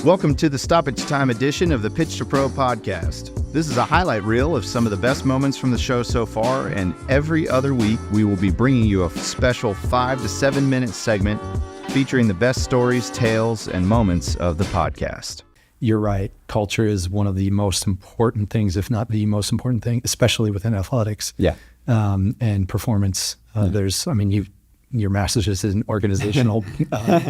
Welcome to the Stoppage Time edition of the Pitch to Pro podcast. This is a highlight reel of some of the best moments from the show so far, and every other week we will be bringing you a special 5 to 7 minute segment featuring the best stories, tales, and moments of the podcast. You're right. Culture is one of the most important things, if not the most important thing, especially within athletics. Yeah. And performance. Your master's is in organizational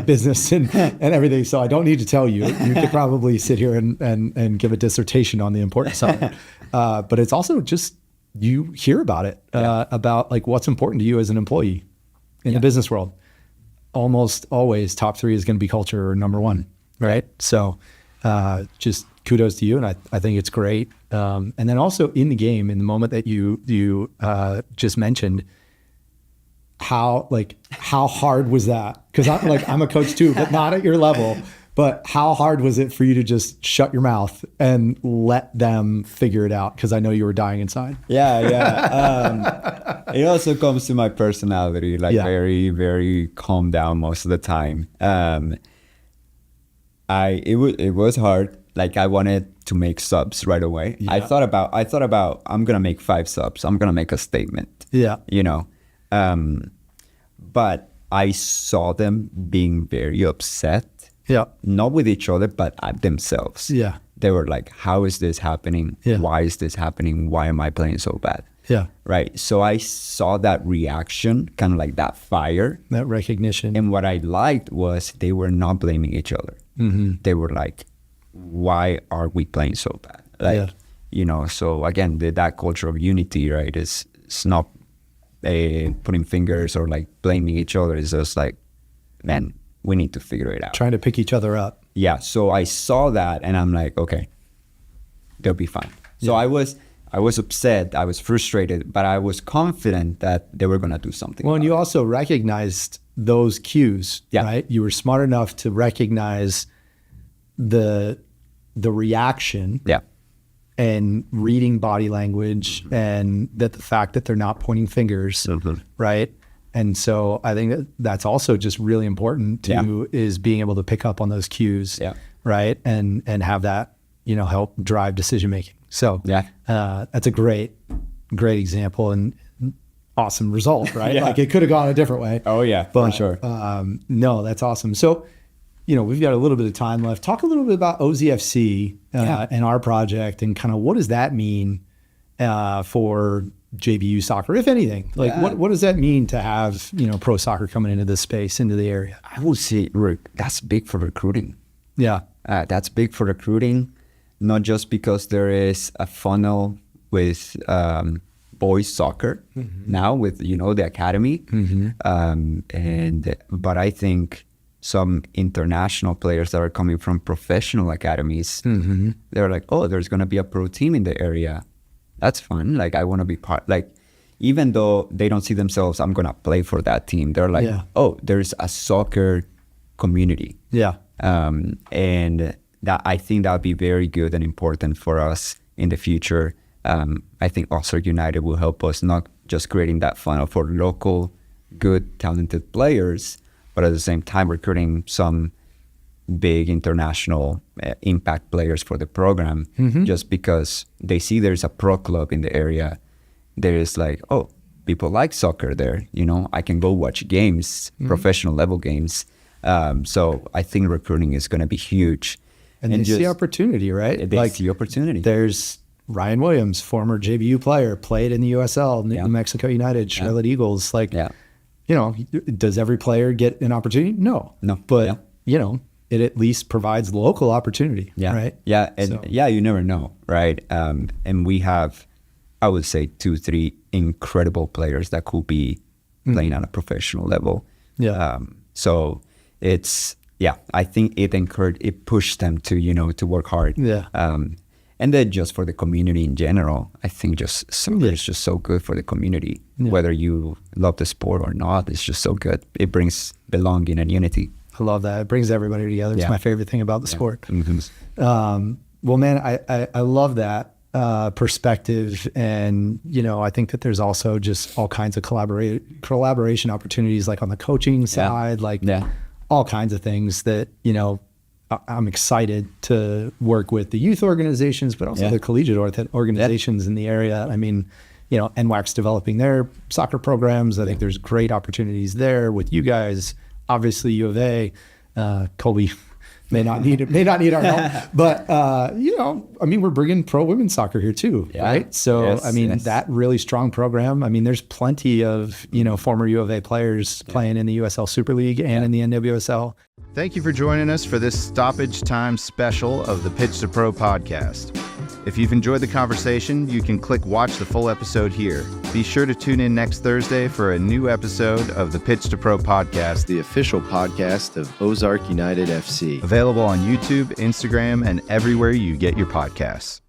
business and everything. So I don't need to tell you. You could probably sit here and give a dissertation on the importance of it. But it's also just, you hear about it, about like what's important to you as an employee in the business world. Almost always top 3 is going to be culture or number 1, right? So just kudos to you. And I think it's great. And then also in the game, in the moment that you just mentioned, how hard was that? Because I'm a coach too, but not at your level. But how hard was it for you to just shut your mouth and let them figure it out? Because I know you were dying inside. Yeah. It also comes to my personality, very, very calm down most of the time. It was hard. Like I wanted to make subs right away. Yeah. I thought about I'm gonna make 5 subs. I'm gonna make a statement. Yeah. But I saw them being very upset. Yeah. Not with each other, but at themselves. Yeah. They were like, how is this happening? Yeah. Why is this happening? Why am I playing so bad? Yeah. Right. So I saw that reaction, kind of like that fire. That recognition. And what I liked was they were not blaming each other. Mm-hmm. They were like, why are we playing so bad? So again, that culture of unity, right, it's not putting fingers or like blaming each other. It's just like, man, we need to figure it out. Trying to pick each other up. Yeah. So I saw that and I'm like, okay, they'll be fine. So I was upset, I was frustrated, but I was confident that they were going to do something. Well, and you also recognized those cues, right? You were smart enough to recognize the reaction. Yeah. And reading body language, and that the fact that they're not pointing fingers, right? And so I think that's also just really important to is being able to pick up on those cues, right? And have that, help drive decision making. So that's a great example and awesome result, right? Like it could have gone a different way. Oh yeah, but, for sure. No, that's awesome. So, we've got a little bit of time left. Talk a little bit about OZFC and our project and kind of what does that mean for JVU soccer, if anything? Like what does that mean to have, pro soccer coming into this space, into the area? I would say, Rick, that's big for recruiting. Yeah. That's big for recruiting, not just because there is a funnel with boys soccer now with, the academy. But I think some international players that are coming from professional academies, they're like, oh, there's going to be a pro team in the area. That's fun. Like, I want to be part. Like, even though they don't see themselves, I'm going to play for that team. They're like, oh, there's a soccer community. Yeah. And that I think that would be very good and important for us in the future. I think Ozark United will help us not just creating that funnel for local, good, talented players, but at the same time recruiting some big international impact players for the program, just because they see there's a pro club in the area. There is like, oh, people like soccer there. I can go watch games, professional level games. So I think recruiting is going to be huge. And they see opportunity, right? They see opportunity. There's Ryan Williams, former JVU player, played in the USL, New Mexico United, Charlotte Eagles. Does every player get an opportunity? No. But, it at least provides local opportunity, right? Yeah, and you never know, right? And we have, I would say, 2-3 incredible players that could be playing on a professional level. Yeah. So it's, I think it pushed them to, to work hard. Yeah. And then just for the community in general, I think just soccer is just so good for the community. Yeah. Whether you love the sport or not, it's just so good. It brings belonging and unity. I love that. It brings everybody together. It's my favorite thing about the sport. Mm-hmm. Well, man, I love that perspective. And, I think that there's also just all kinds of collaboration opportunities, like on the coaching side, all kinds of things that, I'm excited to work with the youth organizations, but also the collegiate organizations in the area. I mean, you know, NWAC's developing their soccer programs. I think there's great opportunities there with you guys. Obviously, U of A, Colby may not need our help, but you know, I mean, we're bringing pro women's soccer here too, right? So I mean, that really strong program. I mean, there's plenty of, you know, former U of A players playing in the USL Super League and in the NWSL. Thank you for joining us for this stoppage time special of the Pitch to Pro podcast. If you've enjoyed the conversation, you can click watch the full episode here. Be sure to tune in next Thursday for a new episode of the Pitch to Pro podcast, the official podcast of Ozark United FC. Available on YouTube, Instagram, and everywhere you get your podcasts.